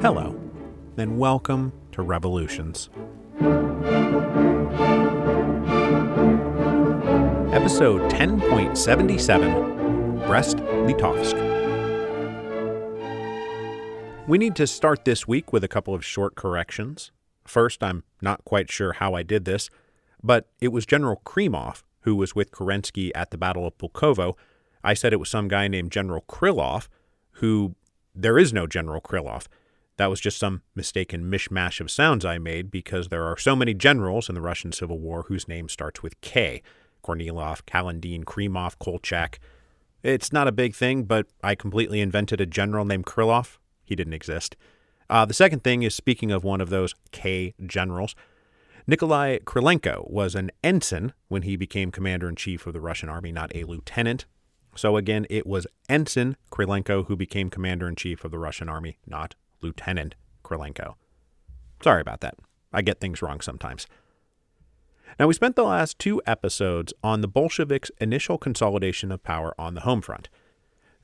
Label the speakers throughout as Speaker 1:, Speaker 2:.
Speaker 1: Hello, and welcome to Revolutions. Episode 10.77, Brest Litovsk. We need to start this week with a couple of short corrections. First, I'm not quite sure how I did this, but it was General Krimov who was with Kerensky at the Battle of Pulkovo. I said it was some guy named General Krylov, who there is no General Krylov. That was just some mistaken mishmash of sounds I made because there are so many generals in the Russian Civil War whose name starts with K. Kornilov, Kalandin, Krimov, Kolchak. It's not a big thing, but I completely invented a general named Krylov. He didn't exist. The second thing is, speaking of one of those K generals, Nikolai Krylenko was an ensign when he became commander-in-chief of the Russian army, not a lieutenant. So again, it was Ensign Krylenko who became commander-in-chief of the Russian army, not Lieutenant Krylenko. Sorry about that. I get things wrong sometimes. Now, we spent the last two episodes on the Bolsheviks' initial consolidation of power on the home front.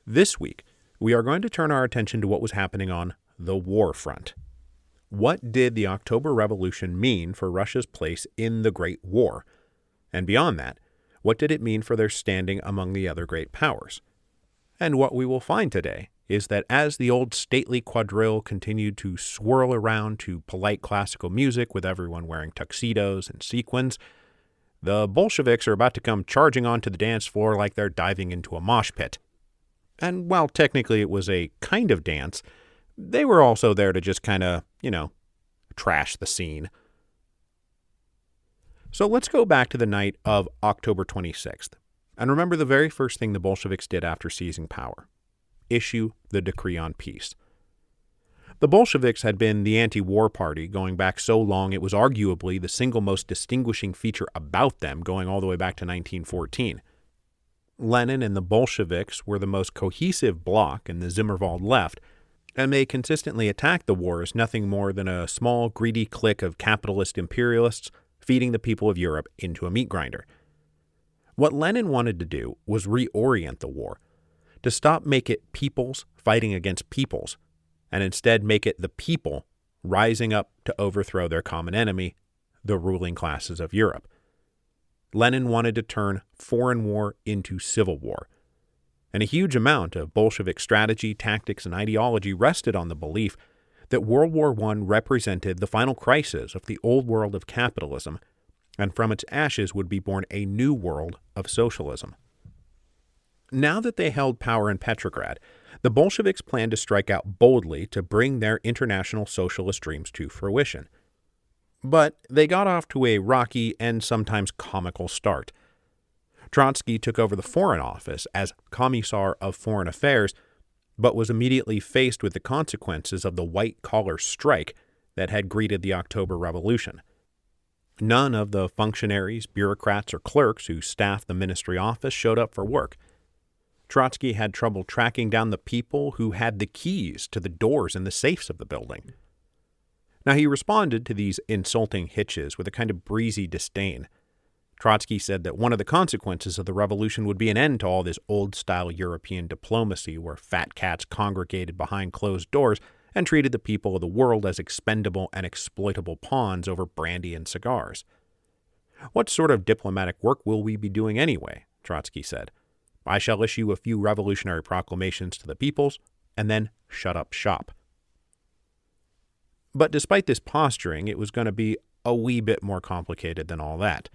Speaker 1: This week, we are going to turn our attention to what was happening on the war front. What did the October Revolution mean for Russia's place in the Great War? And beyond that, what did it mean for their standing among the other great powers? And what we will find today is that as the old stately quadrille continued to swirl around to polite classical music with everyone wearing tuxedos and sequins, the Bolsheviks are about to come charging onto the dance floor like they're diving into a mosh pit. And while technically it was a kind of dance, they were also there to just kind of, trash the scene. So let's go back to the night of October 26th, and remember the very first thing the Bolsheviks did after seizing power: issue the decree on peace. The Bolsheviks had been the anti-war party going back so long it was arguably the single most distinguishing feature about them going all the way back to 1914. Lenin and the Bolsheviks were the most cohesive bloc in the Zimmerwald left, and they consistently attacked the war as nothing more than a small, greedy clique of capitalist imperialists feeding the people of Europe into a meat grinder. What Lenin wanted to do was reorient the war, to stop make it peoples fighting against peoples, and instead make it the people rising up to overthrow their common enemy, the ruling classes of Europe. Lenin wanted to turn foreign war into civil war, and a huge amount of Bolshevik strategy, tactics, and ideology rested on the belief that World War I represented the final crisis of the old world of capitalism, and from its ashes would be born a new world of socialism. Now that they held power in Petrograd, the Bolsheviks planned to strike out boldly to bring their international socialist dreams to fruition. But they got off to a rocky and sometimes comical start. Trotsky took over the Foreign Office as Commissar of Foreign Affairs, but was immediately faced with the consequences of the white-collar strike that had greeted the October Revolution. None of the functionaries, bureaucrats, or clerks who staffed the ministry office showed up for work. Trotsky had trouble tracking down the people who had the keys to the doors and the safes of the building. Now, he responded to these insulting hitches with a kind of breezy disdain. Trotsky said that one of the consequences of the revolution would be an end to all this old-style European diplomacy where fat cats congregated behind closed doors and treated the people of the world as expendable and exploitable pawns over brandy and cigars. "What sort of diplomatic work will we be doing anyway?" Trotsky said. "I shall issue a few revolutionary proclamations to the peoples and then shut up shop." But despite this posturing, it was going to be a wee bit more complicated than all that.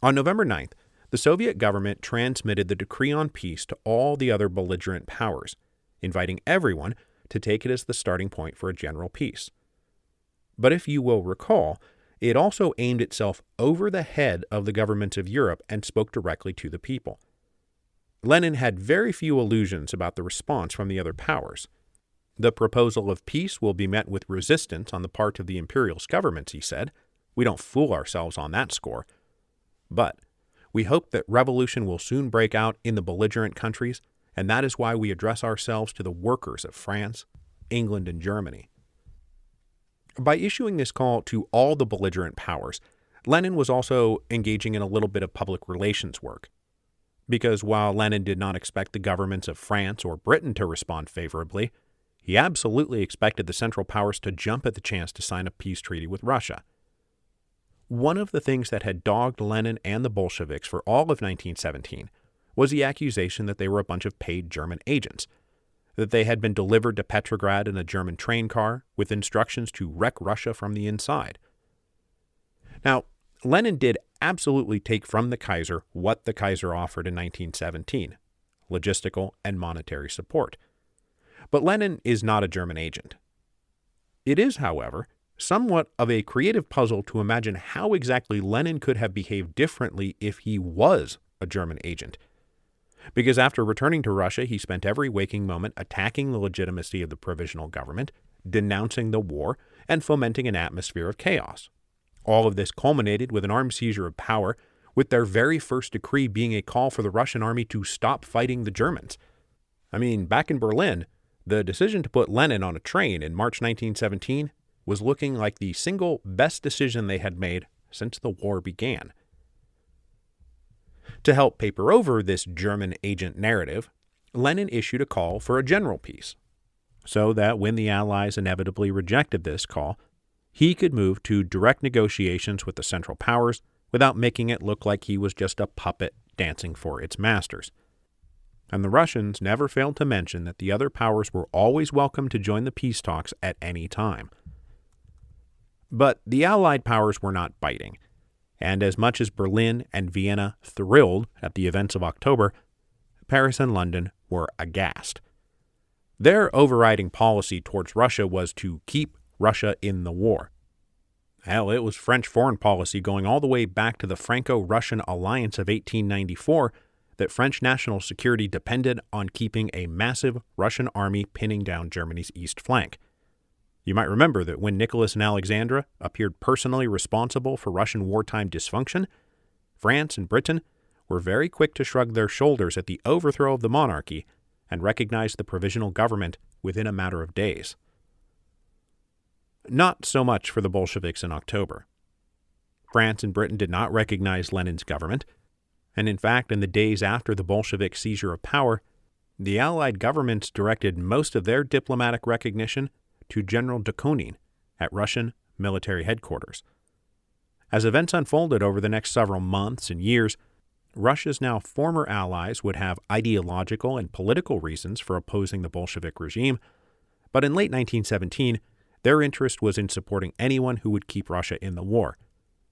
Speaker 1: On November 9th, the Soviet government transmitted the decree on peace to all the other belligerent powers, inviting everyone to take it as the starting point for a general peace. But if you will recall, it also aimed itself over the head of the governments of Europe and spoke directly to the people. Lenin had very few illusions about the response from the other powers. The proposal of peace will be met with resistance on the part of the imperialist governments, he said. We don't fool ourselves on that score. But we hope that revolution will soon break out in the belligerent countries, and that is why we address ourselves to the workers of France, England, and Germany. By issuing this call to all the belligerent powers, Lenin was also engaging in a little bit of public relations work. because while Lenin did not expect the governments of France or Britain to respond favorably, he absolutely expected the Central Powers to jump at the chance to sign a peace treaty with Russia. One of the things that had dogged Lenin and the Bolsheviks for all of 1917 was the accusation that they were a bunch of paid German agents, that they had been delivered to Petrograd in a German train car with instructions to wreck Russia from the inside. Now, Lenin did absolutely take from the Kaiser what the Kaiser offered in 1917, logistical and monetary support. But Lenin is not a German agent. It is, however, somewhat of a creative puzzle to imagine how exactly Lenin could have behaved differently if he was a German agent. Because after returning to Russia, he spent every waking moment attacking the legitimacy of the provisional government, denouncing the war, and fomenting an atmosphere of chaos. All of this culminated with an armed seizure of power, with their very first decree being a call for the Russian army to stop fighting the Germans. I mean, back in Berlin, the decision to put Lenin on a train in March 1917 was looking like the single best decision they had made since the war began. To help paper over this German agent narrative, Lenin issued a call for a general peace, so that when the Allies inevitably rejected this call, he could move to direct negotiations with the Central Powers without making it look like he was just a puppet dancing for its masters. And the Russians never failed to mention that the other powers were always welcome to join the peace talks at any time. But the Allied powers were not biting, and as much as Berlin and Vienna thrilled at the events of October, Paris and London were aghast. Their overriding policy towards Russia was to keep Russia in the war. Hell, it was French foreign policy going all the way back to the Franco-Russian alliance of 1894 that French national security depended on keeping a massive Russian army pinning down Germany's east flank. You might remember that when Nicholas and Alexandra appeared personally responsible for Russian wartime dysfunction, France and Britain were very quick to shrug their shoulders at the overthrow of the monarchy and recognize the provisional government within a matter of days. Not so much for the Bolsheviks in October. France and Britain did not recognize Lenin's government, and in fact, in the days after the Bolshevik seizure of power, the Allied governments directed most of their diplomatic recognition to General Duncan at Russian military headquarters. As events unfolded over the next several months and years, Russia's now former allies would have ideological and political reasons for opposing the Bolshevik regime, but in late 1917, their interest was in supporting anyone who would keep Russia in the war,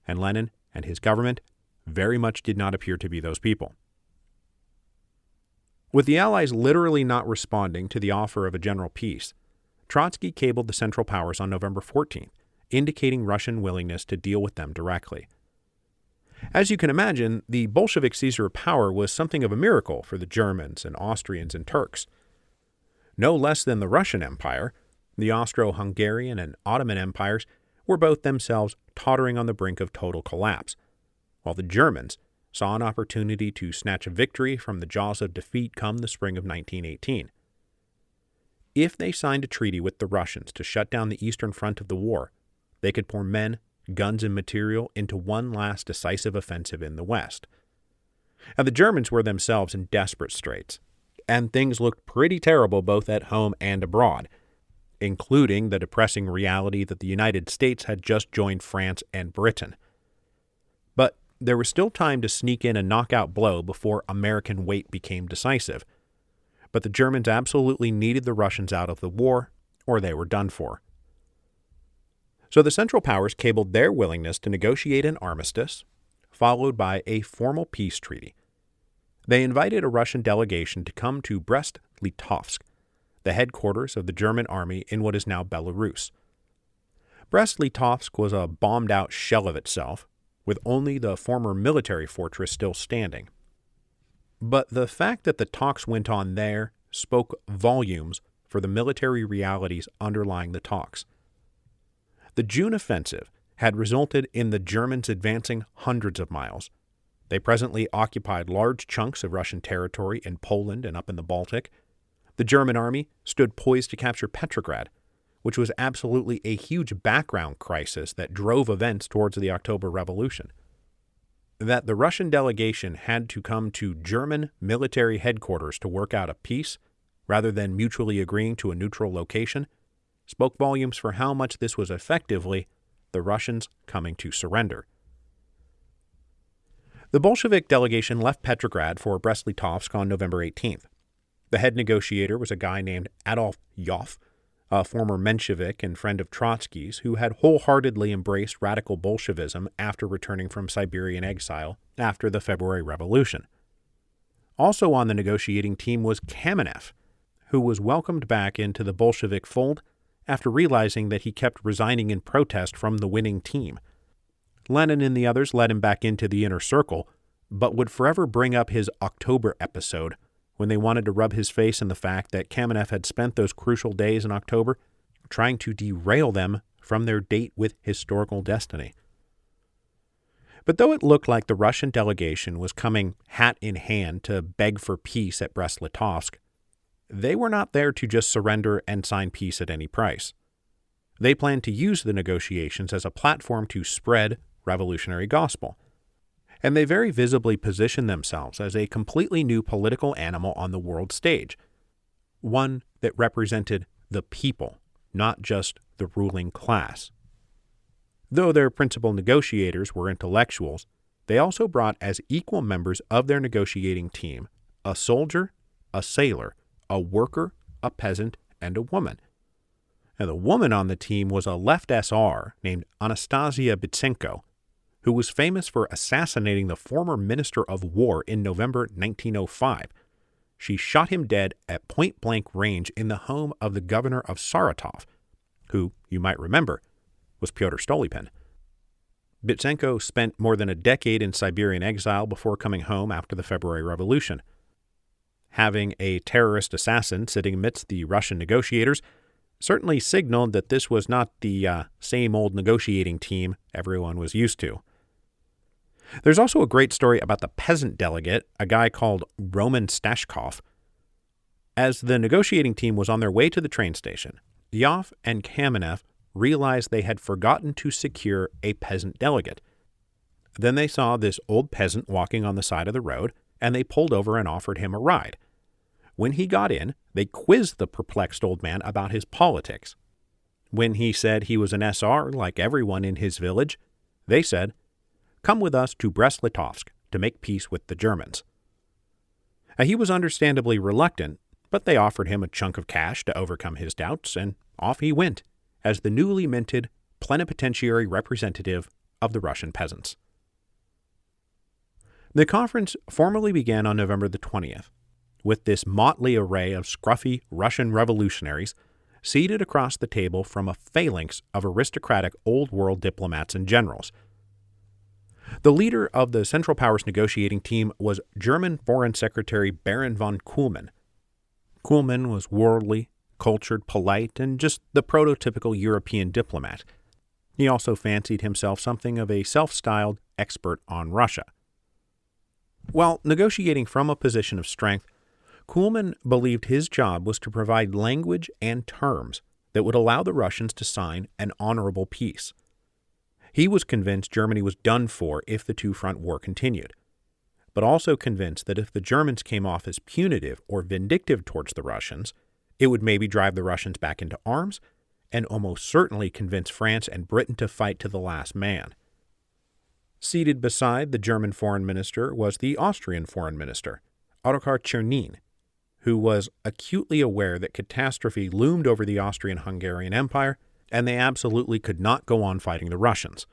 Speaker 1: and Lenin and his government very much did not appear to be those people. With the Allies literally not responding to the offer of a general peace, Trotsky cabled the Central Powers on November 14th, indicating Russian willingness to deal with them directly. As you can imagine, the Bolshevik seizure of power was something of a miracle for the Germans and Austrians and Turks. No less than the Russian Empire, the Austro-Hungarian and Ottoman empires were both themselves tottering on the brink of total collapse, while the Germans saw an opportunity to snatch a victory from the jaws of defeat come the spring of 1918. If they signed a treaty with the Russians to shut down the eastern front of the war, they could pour men, guns, and material into one last decisive offensive in the West. Now, the Germans were themselves in desperate straits, and things looked pretty terrible both at home and abroad, including the depressing reality that the United States had just joined France and Britain. But there was still time to sneak in a knockout blow before American weight became decisive. But the Germans absolutely needed the Russians out of the war, or they were done for. So the Central Powers cabled their willingness to negotiate an armistice, followed by a formal peace treaty. They invited a Russian delegation to come to Brest Litovsk, the headquarters of the German army in what is now Belarus. Brest Litovsk was a bombed-out shell of itself, with only the former military fortress still standing. But the fact that the talks went on there spoke volumes for the military realities underlying the talks. The June offensive had resulted in the Germans advancing hundreds of miles. They presently occupied large chunks of Russian territory in Poland and up in the Baltic. The German army stood poised to capture Petrograd, which was absolutely a huge background crisis that drove events towards the October Revolution. that the Russian delegation had to come to German military headquarters to work out a peace, rather than mutually agreeing to a neutral location, spoke volumes for how much this was effectively the Russians coming to surrender. The Bolshevik delegation left Petrograd for Brest Litovsk on November 18th. The head negotiator was a guy named Adolf Yoff, a former Menshevik and friend of Trotsky's, who had wholeheartedly embraced radical Bolshevism after returning from Siberian exile after the February Revolution. Also on the negotiating team was Kamenev, who was welcomed back into the Bolshevik fold after realizing that he kept resigning in protest from the winning team. Lenin and the others let him back into the inner circle, but would forever bring up his October episode when they wanted to rub his face in the fact that Kamenev had spent those crucial days in October trying to derail them from their date with historical destiny. But though it looked like the Russian delegation was coming hat in hand to beg for peace at Brest Litovsk, they were not there to just surrender and sign peace at any price. They planned to use the negotiations as a platform to spread revolutionary gospel, and they very visibly positioned themselves as a completely new political animal on the world stage, one that represented the people, not just the ruling class. Though their principal negotiators were intellectuals, they also brought as equal members of their negotiating team a soldier, a sailor, a worker, a peasant, and a woman. Now, the woman on the team was a left SR named Anastasia Bitsenko, who was famous for assassinating the former Minister of War in November 1905. She shot him dead at point-blank range in the home of the governor of Saratov, who, you might remember, was Pyotr Stolypin. Bitsenko spent more than a decade in Siberian exile before coming home after the February Revolution. Having a terrorist assassin sitting amidst the Russian negotiators certainly signaled that this was not the same old negotiating team everyone was used to. There's also a great story about the peasant delegate, a guy called Roman Stashkov. As the negotiating team was on their way to the train station, Yoff and Kamenev realized they had forgotten to secure a peasant delegate. Then they saw this old peasant walking on the side of the road, and they pulled over and offered him a ride. When he got in, they quizzed the perplexed old man about his politics. When he said he was an SR like everyone in his village, they said, "Come with us to Brest Litovsk to make peace with the Germans." He was understandably reluctant, but they offered him a chunk of cash to overcome his doubts, and off he went as the newly minted plenipotentiary representative of the Russian peasants. The conference formally began on November the 20th, with this motley array of scruffy Russian revolutionaries seated across the table from a phalanx of aristocratic old-world diplomats and generals. The leader of the Central Powers negotiating team was German Foreign Secretary Baron von Kuhlmann. Kuhlmann was worldly, cultured, polite, and just the prototypical European diplomat. He also fancied himself something of a self-styled expert on Russia. While negotiating from a position of strength, Kuhlmann believed his job was to provide language and terms that would allow the Russians to sign an honorable peace. He was convinced Germany was done for if the two-front war continued, but also convinced that if the Germans came off as punitive or vindictive towards the Russians, it would maybe drive the Russians back into arms and almost certainly convince France and Britain to fight to the last man. Seated beside the German foreign minister was the Austrian foreign minister, Ottokar Czernin, who was acutely aware that catastrophe loomed over the Austrian-Hungarian Empire, and they absolutely could not go on fighting the Russians.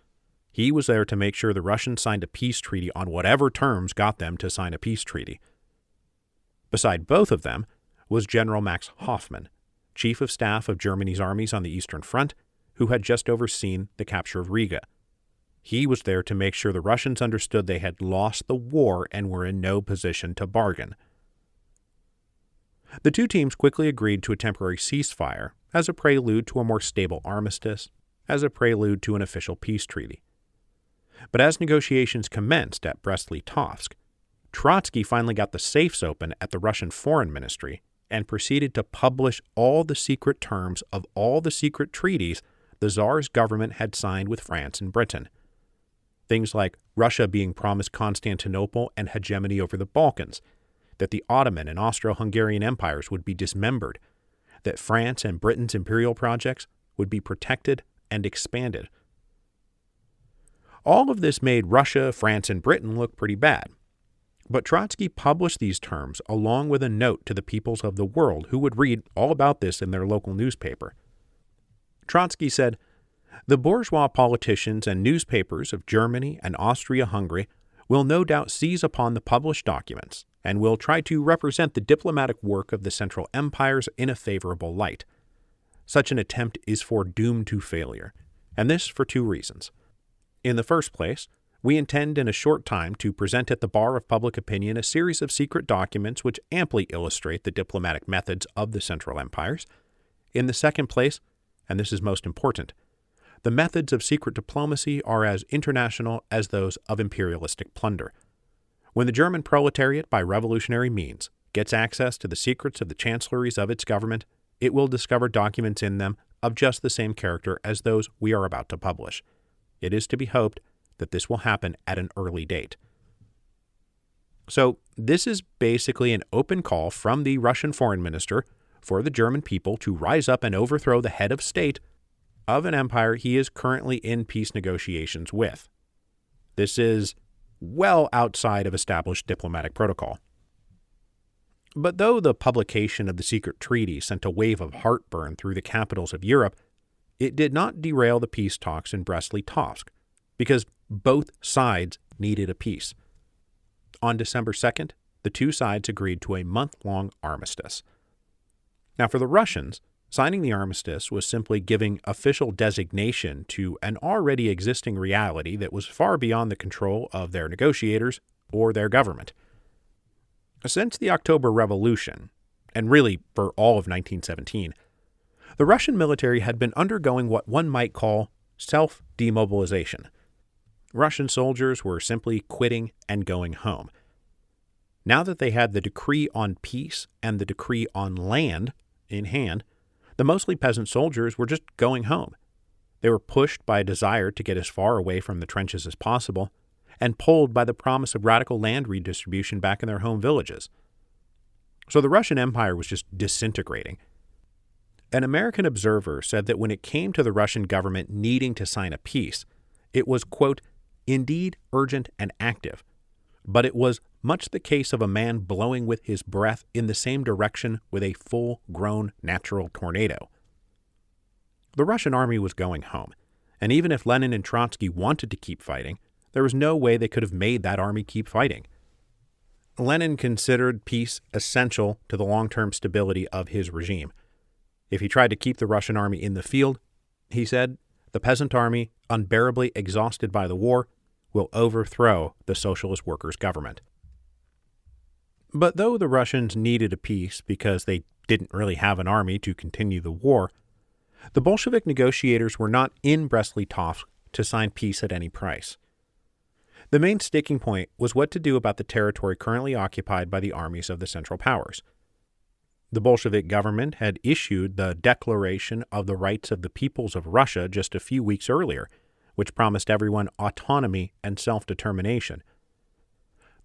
Speaker 1: He was there to make sure the Russians signed a peace treaty on whatever terms got them to sign a peace treaty. Beside both of them was General Max Hoffmann, Chief of Staff of Germany's armies on the Eastern Front, who had just overseen the capture of Riga. He was there to make sure the Russians understood they had lost the war and were in no position to bargain. The two teams quickly agreed to a temporary ceasefire as a prelude to a more stable armistice, as a prelude to an official peace treaty. But as negotiations commenced at Brest Litovsk, Trotsky finally got the safes open at the Russian Foreign Ministry and proceeded to publish all the secret terms of all the secret treaties the Tsar's government had signed with France and Britain. Things like Russia being promised Constantinople and hegemony over the Balkans, that the Ottoman and Austro-Hungarian empires would be dismembered, that France and Britain's imperial projects would be protected and expanded. All of this made Russia, France, and Britain look pretty bad. But Trotsky published these terms along with a note to the peoples of the world who would read all about this in their local newspaper. Trotsky said, "The bourgeois politicians and newspapers of Germany and Austria-Hungary will no doubt seize upon the published documents and will try to represent the diplomatic work of the Central Empires in a favorable light. Such an attempt is foredoomed to failure, and this for two reasons. In the first place, we intend in a short time to present at the bar of public opinion a series of secret documents which amply illustrate the diplomatic methods of the Central Empires. In the second place, and this is most important, the methods of secret diplomacy are as international as those of imperialistic plunder. When the German proletariat, by revolutionary means, gets access to the secrets of the chancelleries of its government, it will discover documents in them of just the same character as those we are about to publish. It is to be hoped that this will happen at an early date." So this is basically an open call from the Russian foreign minister for the German people to rise up and overthrow the head of state of an empire he is currently in peace negotiations with. This is well outside of established diplomatic protocol. But though the publication of the secret treaty sent a wave of heartburn through the capitals of Europe, it did not derail the peace talks in Brest Litovsk, because both sides needed a peace. On December 2nd, the two sides agreed to a month-long armistice. Now, for the Russians, signing the armistice was simply giving official designation to an already existing reality that was far beyond the control of their negotiators or their government. Since the October Revolution, and really for all of 1917, the Russian military had been undergoing what one might call self-demobilization. Russian soldiers were simply quitting and going home. Now that they had the decree on peace and the decree on land in hand, the mostly peasant soldiers were just going home. They were pushed by a desire to get as far away from the trenches as possible, and pulled by the promise of radical land redistribution back in their home villages. So the Russian Empire was just disintegrating. An American observer said that when it came to the Russian government needing to sign a peace, it was, quote, "indeed urgent and active, but it was much the case of a man blowing with his breath in the same direction with a full-grown natural tornado." The Russian army was going home, and even if Lenin and Trotsky wanted to keep fighting, there was no way they could have made that army keep fighting. Lenin considered peace essential to the long-term stability of his regime. If he tried to keep the Russian army in the field, he said, the peasant army, unbearably exhausted by the war, will overthrow the socialist workers' government. But though the Russians needed a peace because they didn't really have an army to continue the war, the Bolshevik negotiators were not in Brest Litovsk to sign peace at any price. The main sticking point was what to do about the territory currently occupied by the armies of the Central Powers. The Bolshevik government had issued the Declaration of the Rights of the Peoples of Russia just a few weeks earlier, which promised everyone autonomy and self-determination.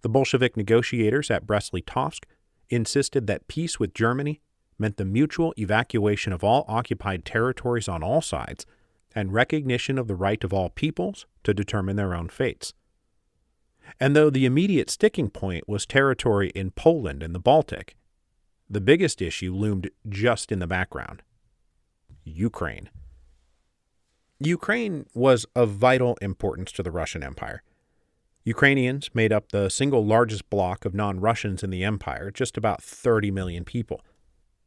Speaker 1: The Bolshevik negotiators at Brest Litovsk insisted that peace with Germany meant the mutual evacuation of all occupied territories on all sides and recognition of the right of all peoples to determine their own fates. And though the immediate sticking point was territory in Poland and the Baltic, the biggest issue loomed just in the background: Ukraine. Ukraine was of vital importance to the Russian Empire. Ukrainians made up the single largest bloc of non-Russians in the empire, just about 30 million people,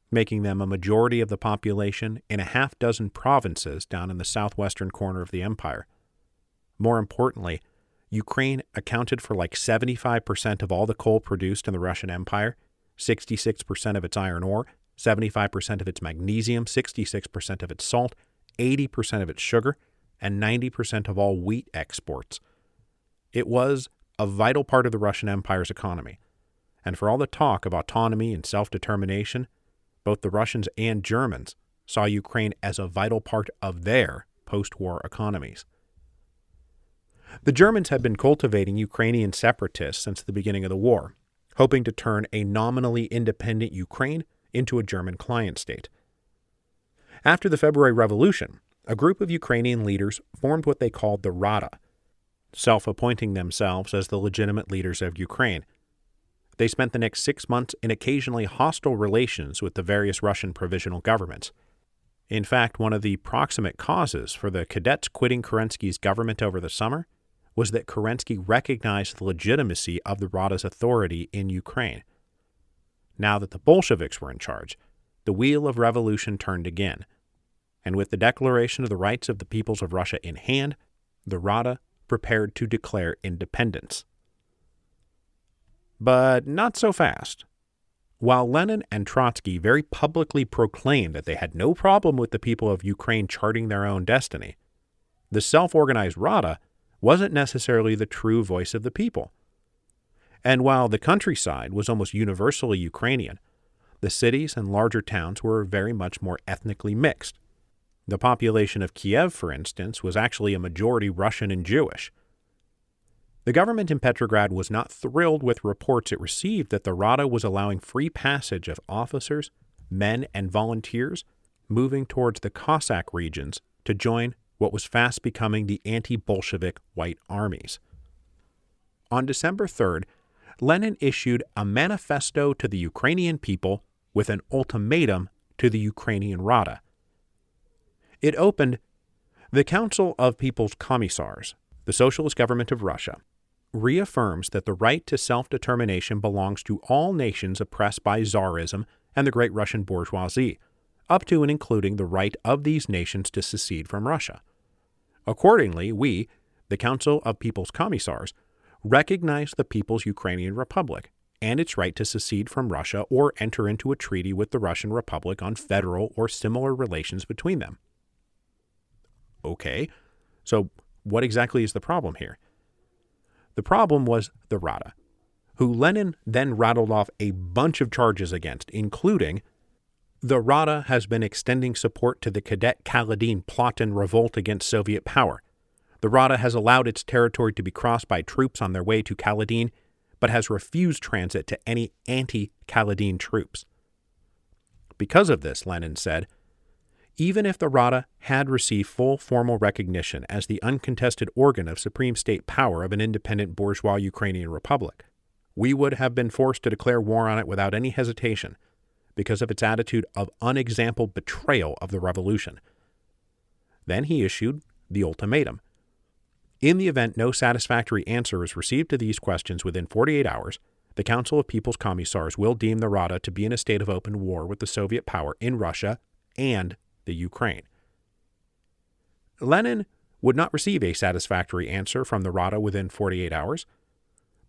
Speaker 1: making them a majority of the population in a half-dozen provinces down in the southwestern corner of the empire. More importantly, Ukraine accounted for like 75% of all the coal produced in the Russian Empire, 66% of its iron ore, 75% of its magnesium, 66% of its salt, 80% of its sugar, and 90% of all wheat exports. It was a vital part of the Russian Empire's economy, and for all the talk of autonomy and self-determination, both the Russians and Germans saw Ukraine as a vital part of their post-war economies. The Germans had been cultivating Ukrainian separatists since the beginning of the war, hoping to turn a nominally independent Ukraine into a German client state. After the February Revolution, a group of Ukrainian leaders formed what they called the Rada, self-appointing themselves as the legitimate leaders of Ukraine. They spent the next 6 months in occasionally hostile relations with the various Russian provisional governments. In fact, one of the proximate causes for the cadets quitting Kerensky's government over the summer was that Kerensky recognized the legitimacy of the Rada's authority in Ukraine. Now that the Bolsheviks were in charge, the wheel of revolution turned again, and with the declaration of the rights of the peoples of Russia in hand, the Rada prepared to declare independence. But not so fast. While Lenin and Trotsky very publicly proclaimed that they had no problem with the people of Ukraine charting their own destiny, the self-organized Rada wasn't necessarily the true voice of the people. And while the countryside was almost universally Ukrainian, the cities and larger towns were very much more ethnically mixed. The population of Kiev, for instance, was actually a majority Russian and Jewish. The government in Petrograd was not thrilled with reports it received that the Rada was allowing free passage of officers, men, and volunteers moving towards the Cossack regions to join what was fast becoming the anti-Bolshevik White Armies. On December 3rd, Lenin issued a manifesto to the Ukrainian people with an ultimatum to the Ukrainian Rada. It opened, "The Council of People's Commissars, the Socialist Government of Russia, reaffirms that the right to self-determination belongs to all nations oppressed by Tsarism and the great Russian bourgeoisie, up to and including the right of these nations to secede from Russia. Accordingly, we, the Council of People's Commissars, recognize the People's Ukrainian Republic and its right to secede from Russia or enter into a treaty with the Russian Republic on federal or similar relations between them." Okay, so what exactly is the problem here? The problem was the Rada, who Lenin then rattled off a bunch of charges against, including the Rada has been extending support to the Cadet Kaledin plot and revolt against Soviet power. The Rada has allowed its territory to be crossed by troops on their way to Kaledin, but has refused transit to any anti-Kaledin troops. Because of this, Lenin said, even if the Rada had received full formal recognition as the uncontested organ of supreme state power of an independent bourgeois Ukrainian republic, we would have been forced to declare war on it without any hesitation because of its attitude of unexampled betrayal of the revolution. Then he issued the ultimatum. In the event no satisfactory answer is received to these questions within 48 hours, the Council of People's Commissars will deem the Rada to be in a state of open war with the Soviet power in Russia and the Ukraine. Lenin would not receive a satisfactory answer from the Rada within 48 hours,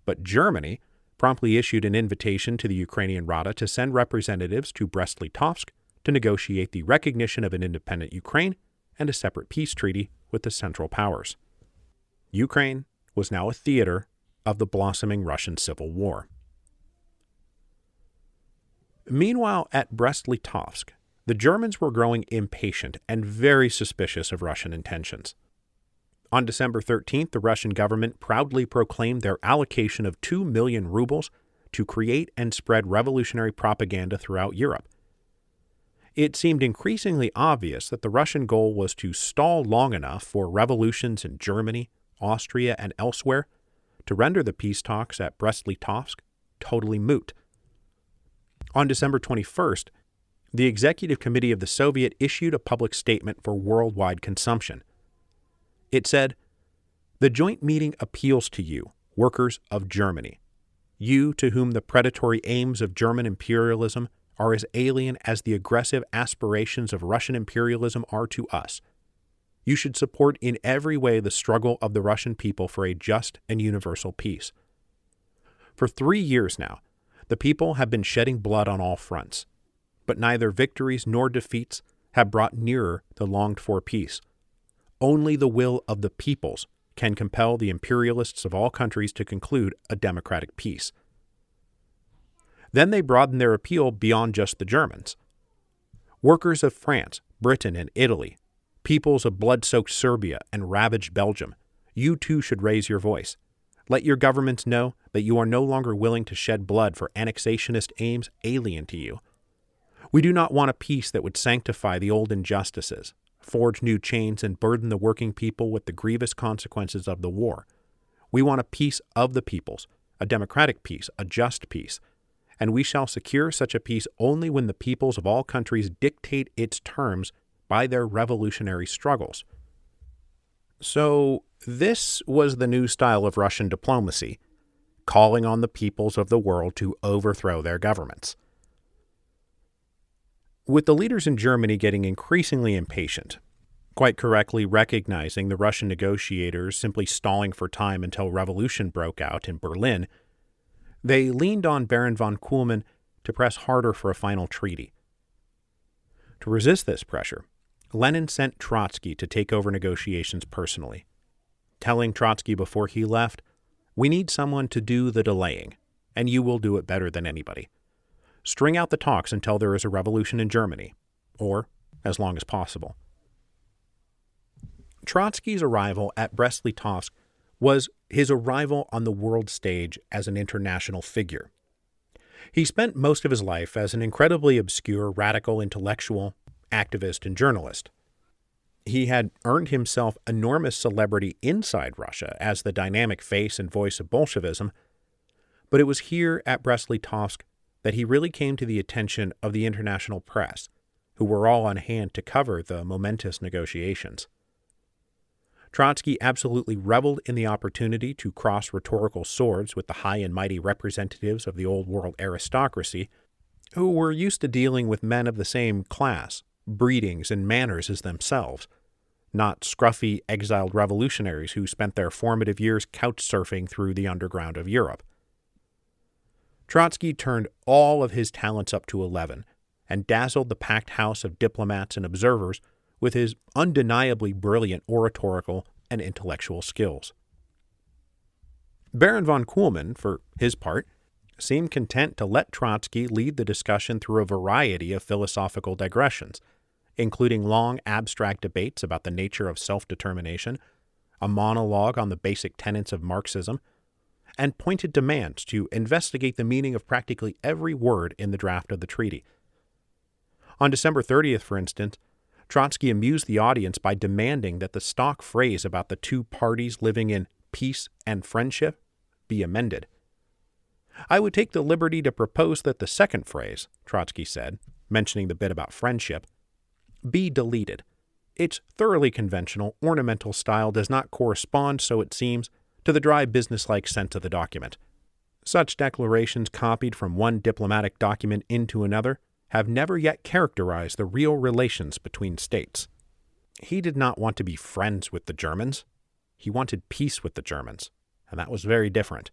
Speaker 1: but Germany promptly issued an invitation to the Ukrainian Rada to send representatives to Brest Litovsk to negotiate the recognition of an independent Ukraine and a separate peace treaty with the Central Powers. Ukraine was now a theater of the blossoming Russian Civil War. Meanwhile, at Brest Litovsk, the Germans were growing impatient and very suspicious of Russian intentions. On December 13th, the Russian government proudly proclaimed their allocation of 2 million rubles to create and spread revolutionary propaganda throughout Europe. It seemed increasingly obvious that the Russian goal was to stall long enough for revolutions in Germany, Austria, and elsewhere to render the peace talks at Brest Litovsk totally moot. On December 21st, the Executive Committee of the Soviet issued a public statement for worldwide consumption. It said, "The joint meeting appeals to you, workers of Germany, you to whom the predatory aims of German imperialism are as alien as the aggressive aspirations of Russian imperialism are to us. You should support in every way the struggle of the Russian people for a just and universal peace. For 3 years now, the people have been shedding blood on all fronts, but neither victories nor defeats have brought nearer the longed-for peace. Only the will of the peoples can compel the imperialists of all countries to conclude a democratic peace." Then they broadened their appeal beyond just the Germans. Workers of France, Britain, and Italy, peoples of blood-soaked Serbia and ravaged Belgium, you too should raise your voice. Let your governments know that you are no longer willing to shed blood for annexationist aims alien to you. We do not want a peace that would sanctify the old injustices, forge new chains, and burden the working people with the grievous consequences of the war. We want a peace of the peoples, a democratic peace, a just peace, and we shall secure such a peace only when the peoples of all countries dictate its terms by their revolutionary struggles. So, this was the new style of Russian diplomacy, calling on the peoples of the world to overthrow their governments. With the leaders in Germany getting increasingly impatient, quite correctly recognizing the Russian negotiators simply stalling for time until revolution broke out in Berlin, they leaned on Baron von Kuhlmann to press harder for a final treaty. To resist this pressure, Lenin sent Trotsky to take over negotiations personally, telling Trotsky before he left, "We need someone to do the delaying, and you will do it better than anybody. String out the talks until there is a revolution in Germany, or as long as possible." Trotsky's arrival at Brest Litovsk was his arrival on the world stage as an international figure. He spent most of his life as an incredibly obscure radical intellectual, activist, and journalist. He had earned himself enormous celebrity inside Russia as the dynamic face and voice of Bolshevism, but it was here at Brest Litovsk that he really came to the attention of the international press, who were all on hand to cover the momentous negotiations. Trotsky absolutely reveled in the opportunity to cross rhetorical swords with the high and mighty representatives of the old world aristocracy, who were used to dealing with men of the same class, breedings, and manners as themselves, not scruffy, exiled revolutionaries who spent their formative years couch-surfing through the underground of Europe. Trotsky turned all of his talents up to 11 and dazzled the packed house of diplomats and observers with his undeniably brilliant oratorical and intellectual skills. Baron von Kuhlmann, for his part, seemed content to let Trotsky lead the discussion through a variety of philosophical digressions, including long abstract debates about the nature of self-determination, a monologue on the basic tenets of Marxism, and pointed demands to investigate the meaning of practically every word in the draft of the treaty. On December 30th, for instance, Trotsky amused the audience by demanding that the stock phrase about the two parties living in peace and friendship be amended. "I would take the liberty to propose that the second phrase," Trotsky said, mentioning the bit about friendship, "be deleted. Its thoroughly conventional, ornamental style does not correspond, so it seems, to the dry businesslike sense of the document. Such declarations copied from one diplomatic document into another have never yet characterized the real relations between states." He did not want to be friends with the Germans. He wanted peace with the Germans, and that was very different.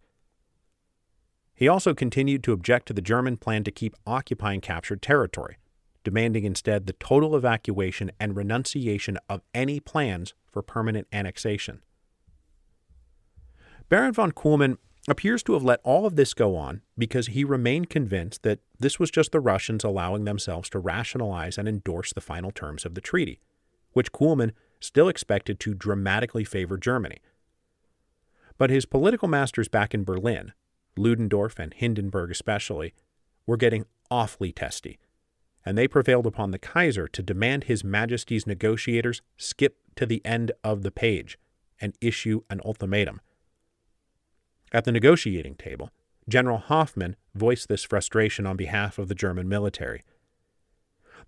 Speaker 1: He also continued to object to the German plan to keep occupying captured territory, demanding instead the total evacuation and renunciation of any plans for permanent annexation. Baron von Kuhlmann appears to have let all of this go on because he remained convinced that this was just the Russians allowing themselves to rationalize and endorse the final terms of the treaty, which Kuhlmann still expected to dramatically favor Germany. But his political masters back in Berlin, Ludendorff and Hindenburg especially, were getting awfully testy, and they prevailed upon the Kaiser to demand His Majesty's negotiators skip to the end of the page and issue an ultimatum. At the negotiating table, General Hoffmann voiced this frustration on behalf of the German military.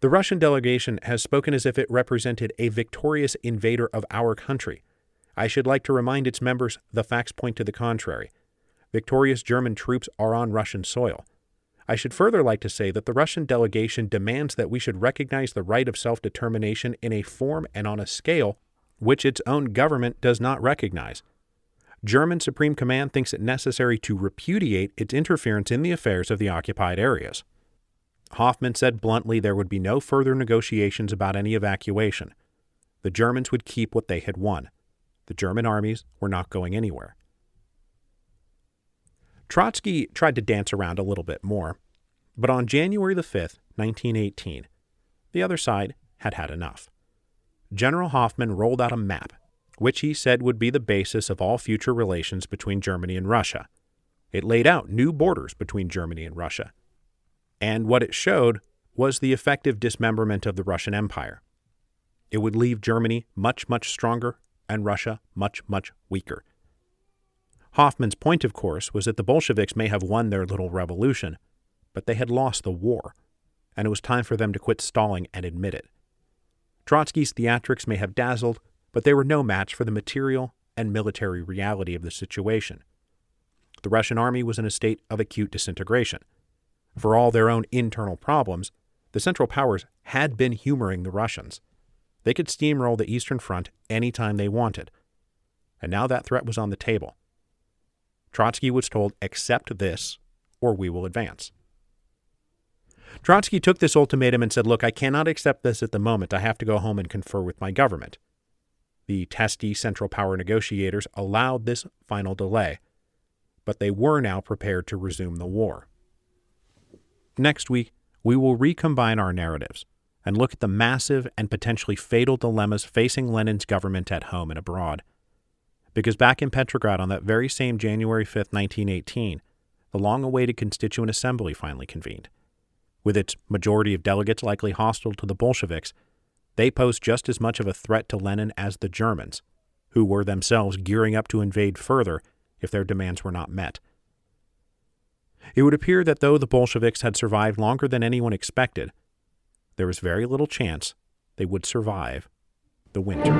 Speaker 1: "The Russian delegation has spoken as if it represented a victorious invader of our country. I should like to remind its members the facts point to the contrary. Victorious German troops are on Russian soil. I should further like to say that the Russian delegation demands that we should recognize the right of self-determination in a form and on a scale which its own government does not recognize. German Supreme Command thinks it necessary to repudiate its interference in the affairs of the occupied areas." Hoffmann said bluntly there would be no further negotiations about any evacuation. The Germans would keep what they had won. The German armies were not going anywhere. Trotsky tried to dance around a little bit more, but on January the 5th, 1918, the other side had had enough. General Hoffmann rolled out a map which he said would be the basis of all future relations between Germany and Russia. It laid out new borders between Germany and Russia. And what it showed was the effective dismemberment of the Russian Empire. It would leave Germany much, much stronger and Russia much, much weaker. Hoffman's point, of course, was that the Bolsheviks may have won their little revolution, but they had lost the war, and it was time for them to quit stalling and admit it. Trotsky's theatrics may have dazzled, but they were no match for the material and military reality of the situation. The Russian army was in a state of acute disintegration. For all their own internal problems, the Central Powers had been humoring the Russians. They could steamroll the Eastern Front anytime they wanted. And now that threat was on the table. Trotsky was told, accept this, or we will advance. Trotsky took this ultimatum and said, look, I cannot accept this at the moment. I have to go home and confer with my government. The testy Central Power negotiators allowed this final delay, but they were now prepared to resume the war. Next week, we will recombine our narratives and look at the massive and potentially fatal dilemmas facing Lenin's government at home and abroad. Because back in Petrograd on that very same January 5th, 1918, the long-awaited Constituent Assembly finally convened. With its majority of delegates likely hostile to the Bolsheviks, they posed just as much of a threat to Lenin as the Germans, who were themselves gearing up to invade further if their demands were not met. It would appear that though the Bolsheviks had survived longer than anyone expected, there was very little chance they would survive the winter.